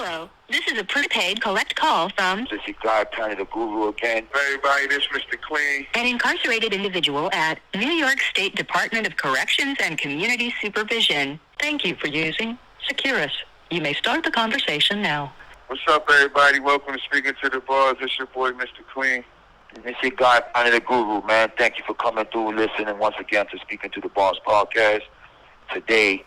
Hello, this is a prepaid collect call from... This is Pana, the guru again. Hey everybody, this is Mr.Cleann. An incarcerated individual at New York State Department of Corrections and Community Supervision. Thank you for using Securus. You may start the conversation now. What's up everybody? Welcome to Speaking to the Bars. It's your boy Mr.Cleann. This is Pana, the guru, man. Thank you for coming through, listening once again to Speaking to the Bars podcast. Today,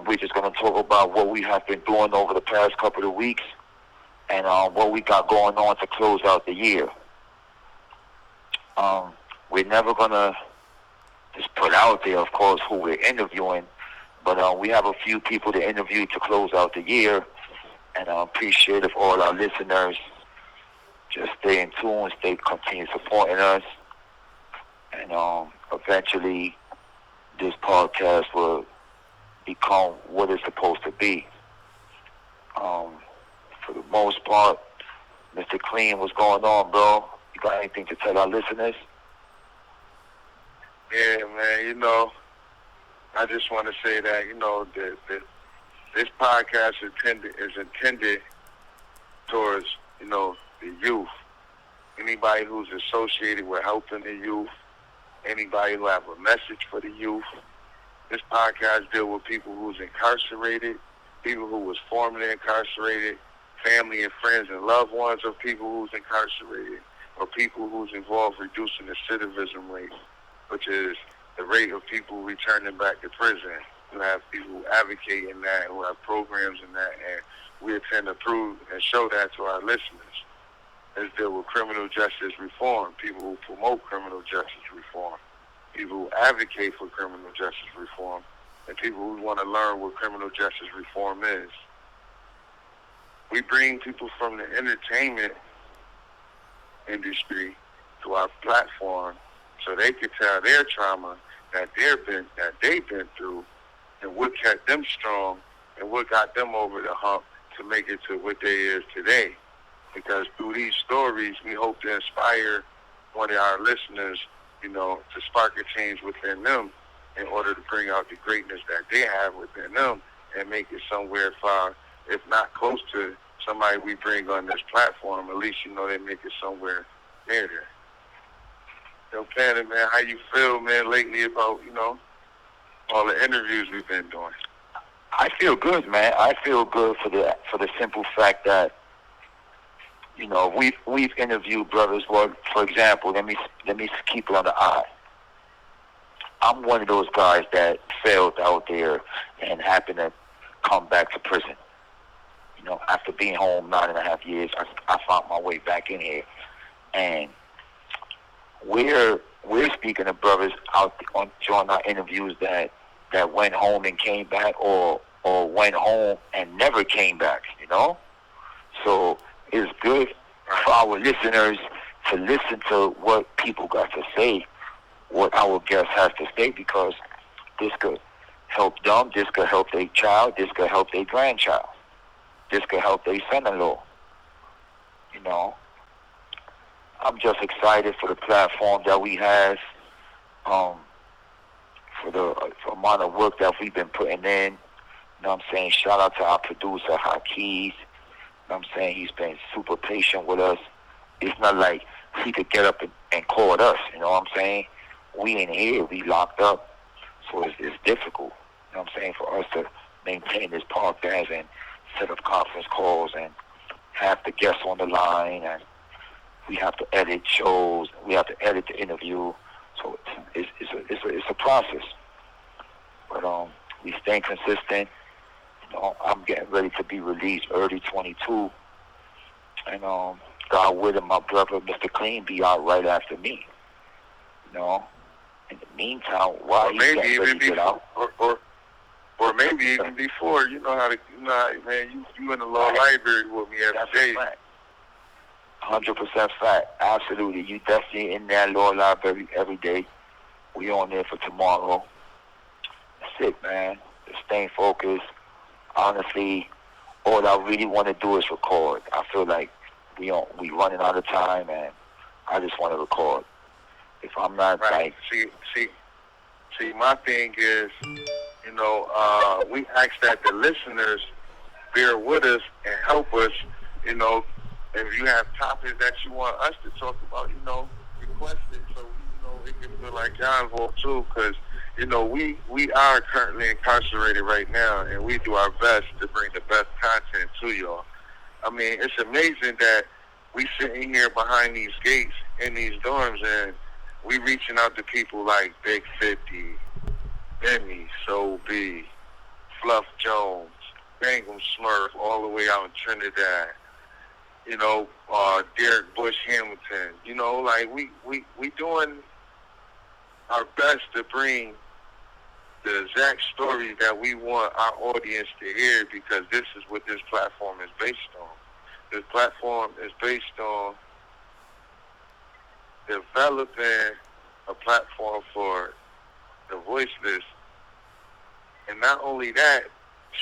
we're just going to talk about what we have been doing over the past couple of weeks and what we got going on to close out the year. We're never going to just put out there, of course, who we're interviewing, but we have a few people to interview to close out the year, and I appreciate if all our listeners just stay in tune, continue supporting us, and eventually this podcast will become what it's supposed to be. For the most part, Mr. Cleann, what's going on, bro? You got anything to tell our listeners? Yeah, man, I just want to say that, that this podcast is intended towards, the youth. Anybody who's associated with helping the youth, anybody who have a message for the youth. This podcast deal with people who's incarcerated, people who was formerly incarcerated, family and friends and loved ones of people who's incarcerated, or people who's involved reducing the recidivism rate, which is the rate of people returning back to prison. You have people who advocate in that, who have programs in that, and we intend to prove and show that to our listeners. Let's deal with criminal justice reform, people who promote criminal justice reform, people who advocate for criminal justice reform, and people who want to learn what criminal justice reform is. We bring people from the entertainment industry to our platform so they can tell their trauma that they've been through and what kept them strong and what got them over the hump to make it to what they is today. Because through these stories, we hope to inspire one of our listeners, to spark a change within them in order to bring out the greatness that they have within them and make it somewhere far, if not close to somebody we bring on this platform. At least, they make it somewhere near there. Yo, Pana, man, how you feel, man, lately about, all the interviews we've been doing? I feel good, man. I feel good for the simple fact that, we've interviewed brothers. Well, for example, let me keep it on the eye. I'm one of those guys that failed out there and happened to come back to prison. After being home 9.5 years, I found my way back in here, and we're speaking of brothers out on during our interviews that went home and came back, or went home and never came back. So it's good for our listeners to listen to what people got to say, what our guests have to say, because this could help them, this could help their child, this could help their grandchild, this could help their son-in-law. I'm just excited for the platform that we have, for the amount of work that we've been putting in. I'm saying? Shout out to our producer, Hakeez. I'm saying? He's been super patient with us. It's not like he could get up and call us, I'm saying? We ain't here, we locked up. So it's difficult, I'm saying, for us to maintain this podcast and set up conference calls and have the guests on the line, and we have to edit shows, we have to edit the interview. So it's a process. But we stay consistent. I'm getting ready to be released early 22, and God willing, my brother Mr. Cleann be out right after me. In the meantime, while he's getting ready to get out, or maybe even before. You know how, man. You in the law library with me every day. 100% fact. Absolutely, you definitely in that law library every day. We on there for tomorrow. That's it, man. Just staying focused. Honestly, all I really want to do is record. I feel like we running out of time, and I just want to record. If I'm not right. See, my thing is, we ask that the listeners bear with us and help us. You know, if you have topics that you want us to talk about, request it so it can feel like y'all involved too. Because we are currently incarcerated right now, and we do our best to bring the best content to y'all. I mean, it's amazing that we sitting here behind these gates in these dorms, and we reaching out to people like Big 50, Benny, Soul B, Fluff Jones, Mangum Smurf, all the way out in Trinidad. Derek Bush Hamilton. We doing our best to bring the exact story that we want our audience to hear, because this is what this platform is based on. This platform is based on developing a platform for the voiceless, and not only that,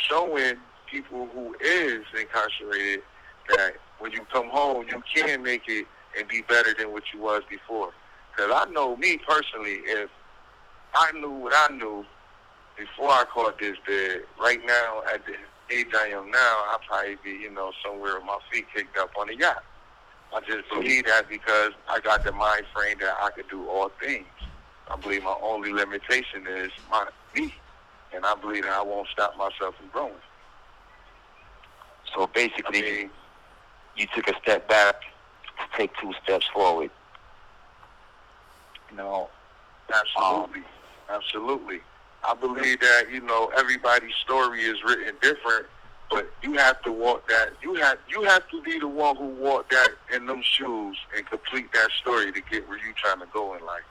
showing people who is incarcerated that when you come home, you can make it and be better than what you was before. Because I know me personally, if I knew what I knew before I caught this bed, right now, at the age I am now, I'd probably be, somewhere with my feet kicked up on a yacht. I just believe that because I got the mind frame that I could do all things. I believe my only limitation is me. And I believe that I won't stop myself from growing. So basically, you took a step back to take 2 steps forward. Absolutely. I believe that, everybody's story is written different, but you have to walk that. You have to be the one who walked that in them shoes and complete that story to get where you're trying to go in life.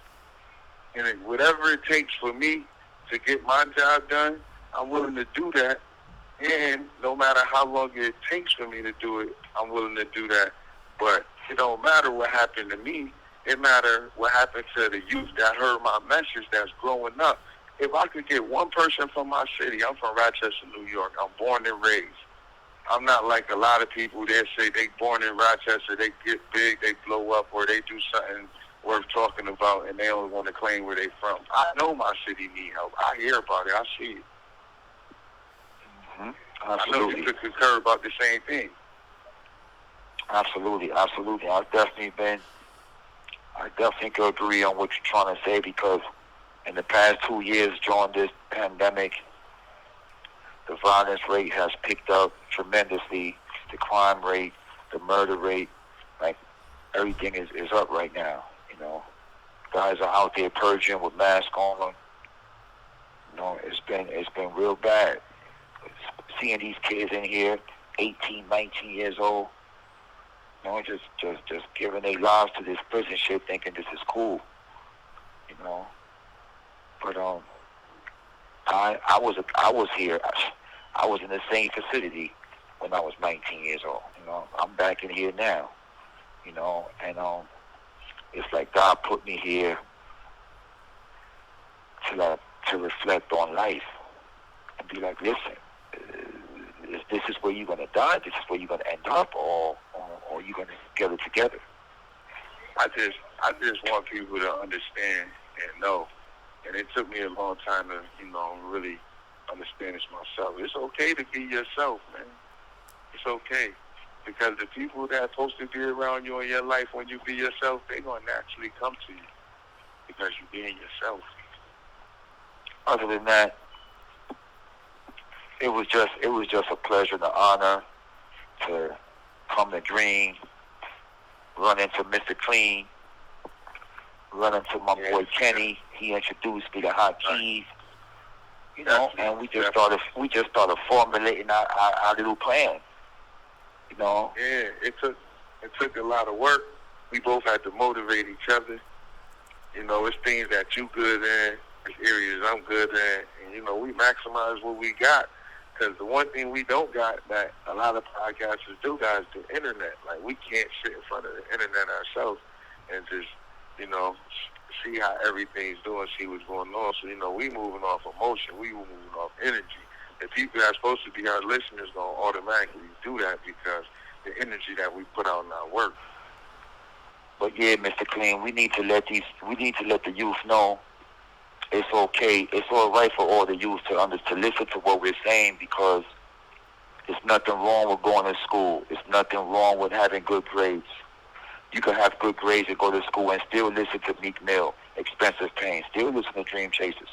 And whatever it takes for me to get my job done, I'm willing to do that. And no matter how long it takes for me to do it, I'm willing to do that. But it don't matter what happened to me. It matters what happened to the youth that heard my message that's growing up. If I could get one person from my city, I'm from Rochester, New York. I'm born and raised. I'm not like a lot of people that say they born in Rochester, they get big, they blow up, or they do something worth talking about, and they only want to claim where they from. I know my city need help. I hear about it. I see it. Mm-hmm. I know you could concur about the same thing. Absolutely. I definitely could agree on what you're trying to say, because in the past 2 years during this pandemic, the violence rate has picked up tremendously. The crime rate, the murder rate, like everything is up right now. Guys are out there purging with masks on. It's been real bad. Seeing these kids in here, 18, 19 years old, just giving their lives to this prison shit, thinking this is cool. But I was here. I was in the same facility when I was 19 years old. I'm back in here now. And it's like God put me here to reflect on life and be like, listen, this is where you're gonna die. This is where you're gonna end up, or you're gonna get it together. I just want people to understand and know. And it took me a long time to, really understand this myself. It's okay to be yourself, man. It's okay. Because the people that are supposed to be around you in your life when you be yourself, they're going to naturally come to you because you're being yourself. Other than that, it was just a pleasure and an honor to come to Dream, run into Mr.Cleann, run into my boy Kenny. He introduced me to Hot Keys, and we just started formulating our little plan. Yeah, it took a lot of work. We both had to motivate each other. It's things that you good in, it's areas I'm good in, and we maximize what we got. Because the one thing we don't got that a lot of podcasters do, guys, is the internet. Like, we can't sit in front of the internet ourselves and just, see how everything's doing, see what's going on. So, we moving off emotion, we moving off energy. The people that are supposed to be our listeners gonna automatically do that because the energy that we put out in our work. But yeah, Mr. Cleann, we need to let the youth know it's okay. It's all right for all the youth to listen to what we're saying, because There's nothing wrong with going to school. There's nothing wrong with having good grades. You can have good grades and go to school and still listen to Meek Mill, Expensive Pain, still listen to Dream Chasers.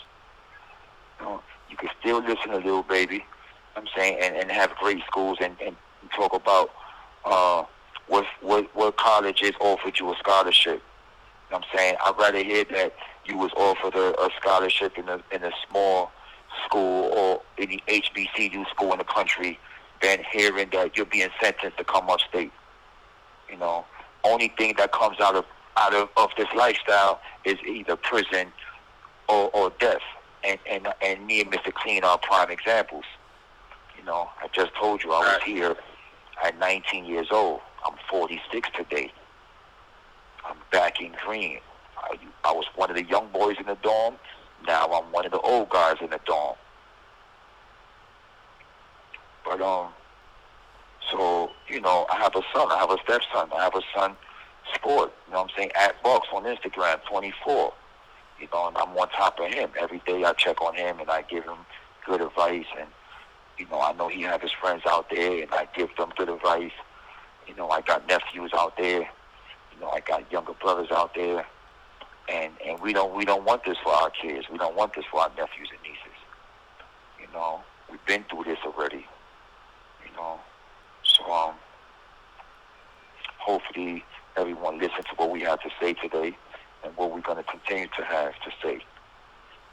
You can still listen to Lil Baby, I'm saying, and have great schools and talk about what colleges offered you a scholarship. I'm saying, I'd rather hear that you was offered a scholarship in a small school or any HBCU school in the country than hearing that you're being sentenced to come upstate. Only thing that comes out of this lifestyle is either prison or death. And me and Mr. Cleann are prime examples. I just told you I was here at 19 years old. I'm 46 today. I'm back in green. I was one of the young boys in the dorm. Now I'm one of the old guys in the dorm. But so I have a son. I have a stepson. I have a son, Sport. I'm saying, at Bucks on Instagram, 24. And I'm on top of him. Every day I check on him and I give him good advice. And, I know he has his friends out there and I give them good advice. I got nephews out there. I got younger brothers out there. And we don't want this for our kids. We don't want this for our nephews and nieces. We've been through this already. So hopefully everyone listens to what we have to say today and what we're going to continue to have to say.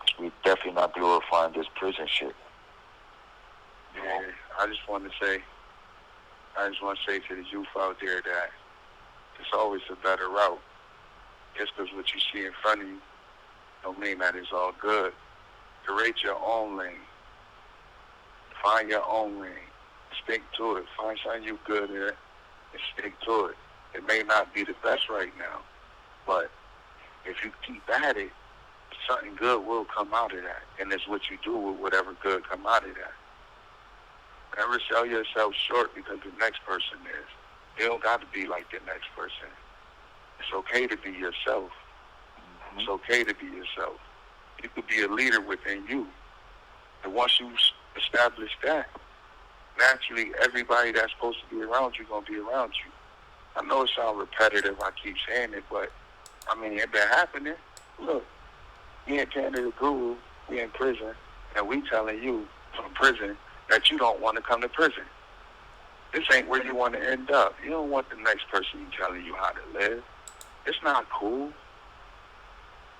Because we're definitely not glorifying this prison shit. Yeah, I just want to say to the youth out there that it's always a better route. Just because what you see in front of you don't mean that it's all good. Create your own lane. Find your own lane. Stick to it. Find something you're good at and stick to it. It may not be the best right now, but if you keep at it, something good will come out of that. And it's what you do with whatever good come out of that. Never sell yourself short because the next person is. You don't got to be like the next person. It's okay to be yourself. It's okay to be yourself. You could be a leader within you. And once you establish that, naturally everybody that's supposed to be around you is going to be around you. I know it sounds repetitive, I keep saying it, but it been happening. Look, me and Canada Guru, we in prison, and we telling you from prison that you don't want to come to prison. This ain't where you want to end up. You don't want the next person telling you how to live. It's not cool.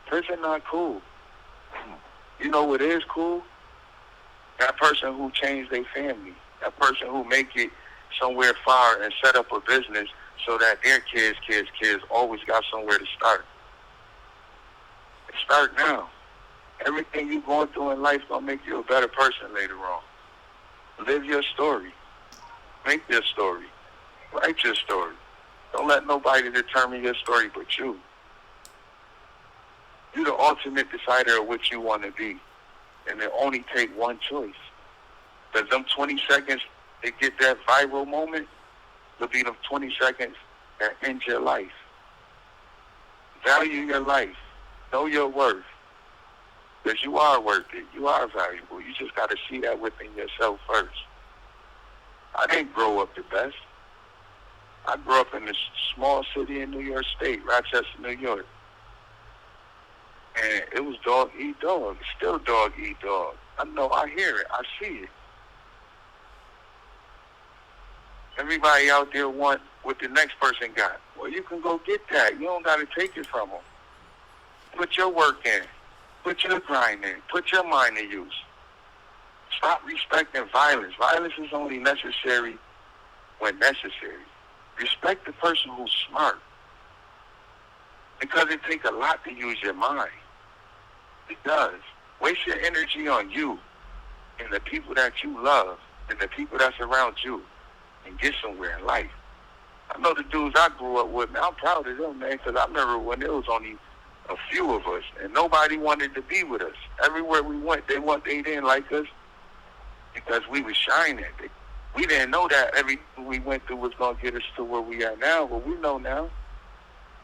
Prison not cool. You know what is cool? That person who changed their family. That person who make it somewhere far and set up a business so that their kids always got somewhere to start. Start now. Everything you're going through in life gonna make you a better person later on. Live your story. Make your story. Write your story. Don't let nobody determine your story but you. You're the ultimate decider of what you want to be. And it only take one choice. Because them 20 seconds to get that viral moment will be them 20 seconds that end your life. Value your life. Know your worth. Because you are worth it. You are valuable. You just got to see that within yourself first. I didn't grow up the best. I grew up in this small city in New York State, Rochester, New York. And it was dog eat dog. It's still dog eat dog. I know, I hear it. I see it. Everybody out there want what the next person got. Well, you can go get that. You don't got to take it from them. Put your work in. Put your grind in. Put your mind to use. Stop respecting violence. Violence is only necessary when necessary. Respect the person who's smart. Because it takes a lot to use your mind. It does. Waste your energy on you and the people that you love and the people that's around you and get somewhere in life. I know the dudes I grew up with, man, I'm proud of them, man, because I remember when there was only a few of us and nobody wanted to be with us. Everywhere we went, they didn't like us because we was shining. We didn't know that everything we went through was going to get us to where we are now, but we know now.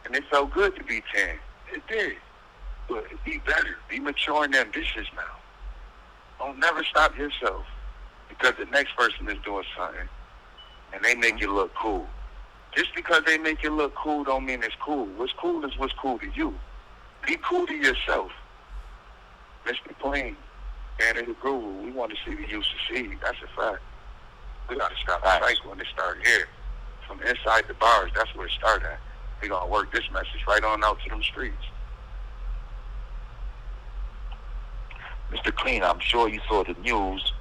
And it felt good to be 10. It did. But be better. Be mature and ambitious now. Don't never stop yourself. because the next person is doing something, and they make you look cool. Just because they make you look cool don't mean it's cool. What's cool is what's cool to you. Be cool to yourself. Mr.Cleann, Pana the Guru, we want to see the youth succeed. That's a fact. We got to stop the cycle and it start here. From inside the bars, that's where it started at. We're going to work this message right on out to them streets. Mr.Cleann, I'm sure you saw the news.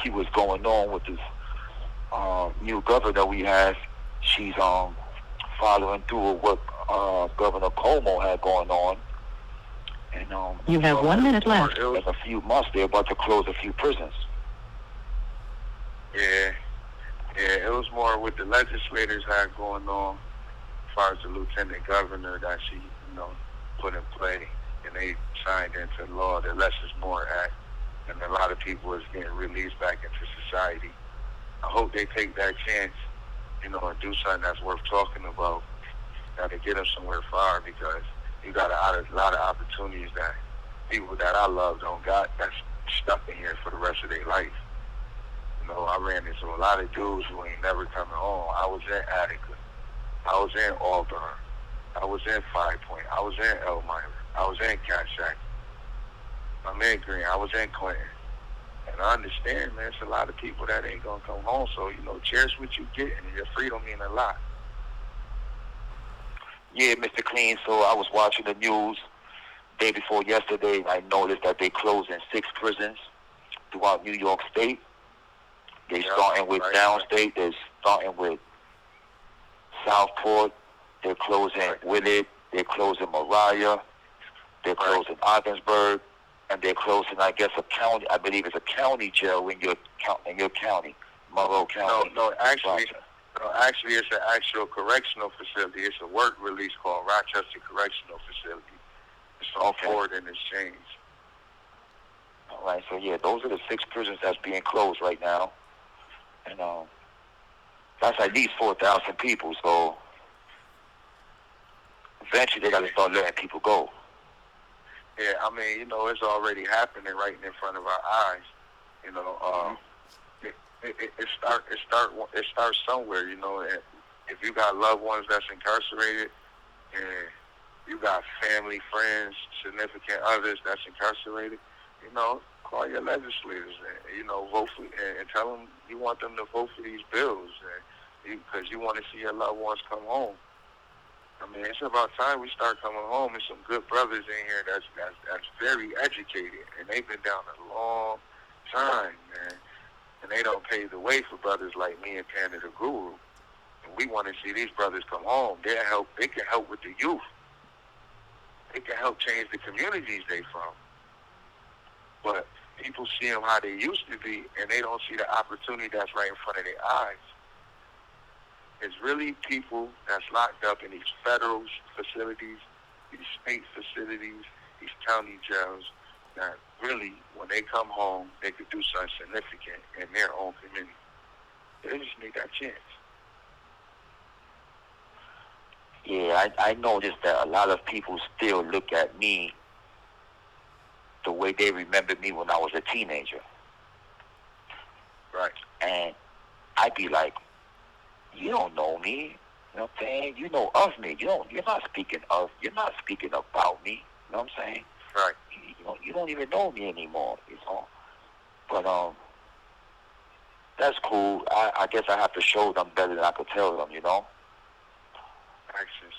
See what's going on with this new governor we have. She's following through with what Governor Cuomo had going on. And you have 1 minute left. In a few months, they're about to close a few prisons. Yeah, it was more what the legislators had going on as far as the lieutenant governor that she, put in play, and they signed into law, the Less is More Act, and a lot of people is getting released back into society. I hope they take that chance, and do something that's worth talking about, to get them somewhere far, because you got a lot of opportunities that people that I love don't got, that's stuck in here for the rest of their life. I ran into a lot of dudes who ain't never coming home. I was in Attica. I was in Auburn. I was in 5 Point. I was in Elmira. I was in Catshack. I'm in Green. I was in Clinton. And I understand, man, it's a lot of people that ain't going to come home. So, cherish what you get, and your freedom mean a lot. Yeah, Mr. Cleann, so I was watching the news day before yesterday. I noticed that they closed in 6 prisons throughout New York State. They're starting with downstate. They're starting with Southport. They're closing Willard. They're closing Mariah. They're closing Ogdensburg. And they're closing, I guess, a county. I believe it's a county jail in your county, Monroe County. No, actually, it's an actual correctional facility. It's a work release called Rochester Correctional Facility. It's on Ford and Exchange. All right, so yeah, those are the 6 prisons that's being closed right now. And that's at least 4,000 people, so eventually they got to start letting people go. Yeah, it's already happening right in front of our eyes. It starts somewhere. If you got loved ones that's incarcerated, and you got family, friends, significant others that's incarcerated, call your legislators and vote for, and tell them you want them to vote for these bills, because you want to see your loved ones come home. It's about time we start coming home. There's some good brothers in here that's very educated, and they've been down a long time, man. And they don't pave the way for brothers like me and Pana the Guru. And we want to see these brothers come home. They can help with the youth. They can help change the communities they from. But people see them how they used to be, and they don't see the opportunity that's right in front of their eyes. It's really people that's locked up in these federal facilities, these state facilities, these county jails, that really, when they come home, they could do something significant in their own community. They just need that chance. Yeah, I noticed that a lot of people still look at me the way they remember me when I was a teenager. Right. And I'd be like, you don't know me. You know what I'm saying? You know of me. You're not speaking about me. You know what I'm saying? Right. You don't even know me anymore, But that's cool. I guess I have to show them better than I could tell them, Actions.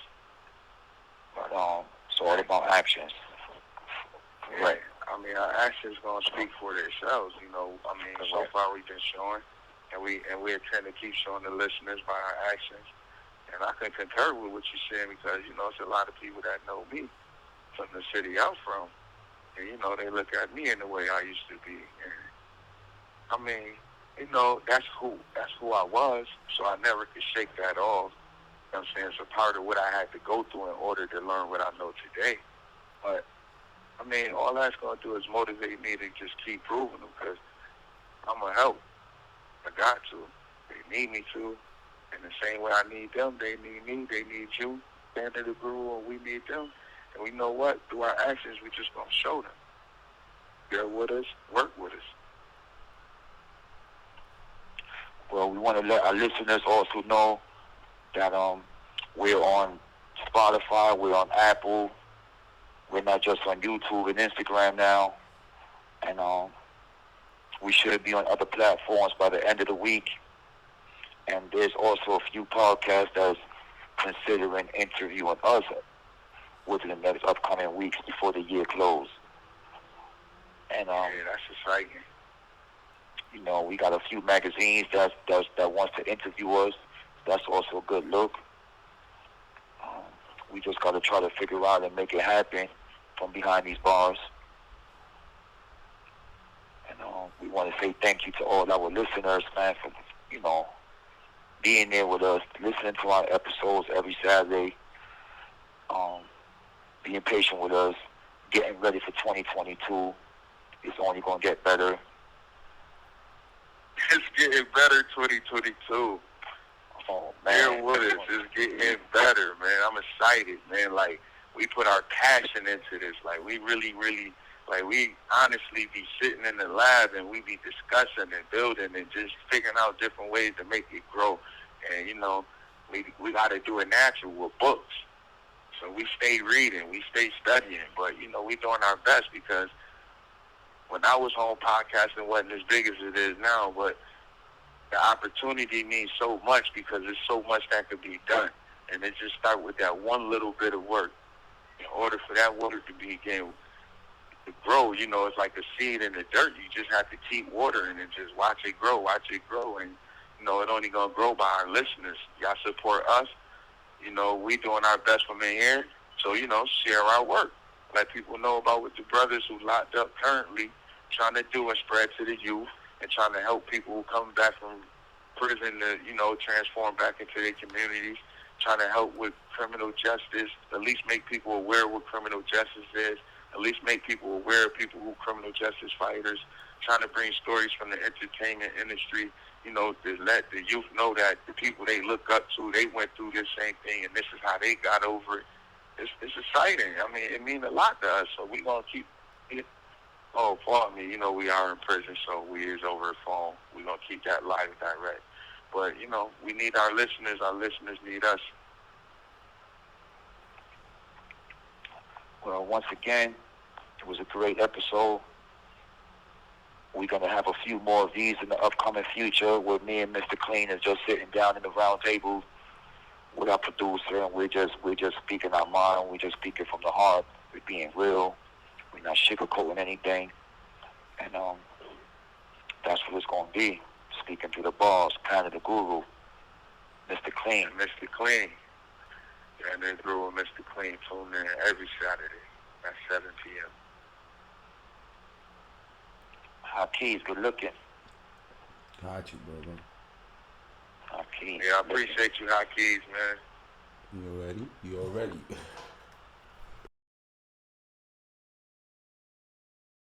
But it's all about actions. Yeah. Right. Our actions gonna speak for themselves. So far we've been showing, and we intend to keep showing the listeners by our actions. And I can concur with what you're saying, because it's a lot of people that know me from the city I'm from, and they look at me in the way I used to be. And that's who I was. So I never could shake that off. You know what I'm saying? It's a part of what I had to go through in order to learn what I know today. But all that's going to do is motivate me to just keep proving them, because I'm going to help. I got to. They need me to. And the same way I need them, they need me, they need you, Pana the Guru, and we need them. And we know what? Through our actions, we just going to show them. They're with us, work with us. Well, we want to let our listeners also know that we're on Spotify, we're on Apple, we're not just on YouTube and Instagram now, and we should be on other platforms by the end of the week. And there's also a few podcasts that's considering interviewing us within the next upcoming weeks before the year closes. And Yeah, that's exciting. you know, we got a few magazines that wants to interview us. That's also a good look. We just got to try to figure out and make it happen from behind these bars. And we want to say thank you to all our listeners, man, for, you know, being there with us, listening to our episodes every Saturday, being patient with us, getting ready for 2022. It's only going to get better. It's getting better, 2022. Oh, man. Bear with us. It's getting better, man. I'm excited, man. Like, we put our passion into this. Like, we really, like, we honestly be sitting in the lab and we be discussing and building and just figuring out different ways to make it grow. And, you know, we got to do it natural with books. So we stay reading, we stay studying. But, you know, we doing our best because when I was home, podcasting wasn't as big as it is now, but the opportunity means so much because there's so much that could be done. And it just start with that one little bit of work. In order for that work to begin to grow, you know, it's like a seed in the dirt. You just have to keep watering and just watch it grow. And, you know, it only going to grow by our listeners. Y'all support us. You know, we doing our best from in here. So, you know, share our work. Let people know about what the brothers who locked up currently trying to do and spread to the youth and trying to help people who come back from prison to, you know, transform back into their communities, trying to help with criminal justice, at least make people aware of what criminal justice is, at least make people aware of people who criminal justice fighters, trying to bring stories from the entertainment industry, you know, to let the youth know that the people they look up to, they went through this same thing and this is how they got over it. It's exciting. I mean, it means a lot to us, so we're going to keep it. Oh, pardon me, you know, we are in prison, so we is over the phone. We're going to keep that live and direct. But, you know, we need our listeners need us. Well, once again, it was a great episode. We're going to have a few more of these in the upcoming future where me and Mr.Cleann is just sitting down in the round table with our producer, and we're just speaking our mind. We're just speaking from the heart. We're being real. We're not sugarcoating anything. And that's what it's going to be. Speaking to the boss, Pana the Guru, Mr. Cleann. Mr. Cleann. And then through Mr. Cleann, tune in every Saturday at 7 p.m. Hakeem, good looking. Got you, brother. Hakeem. Yeah, I appreciate you, Hakeem, man. You already?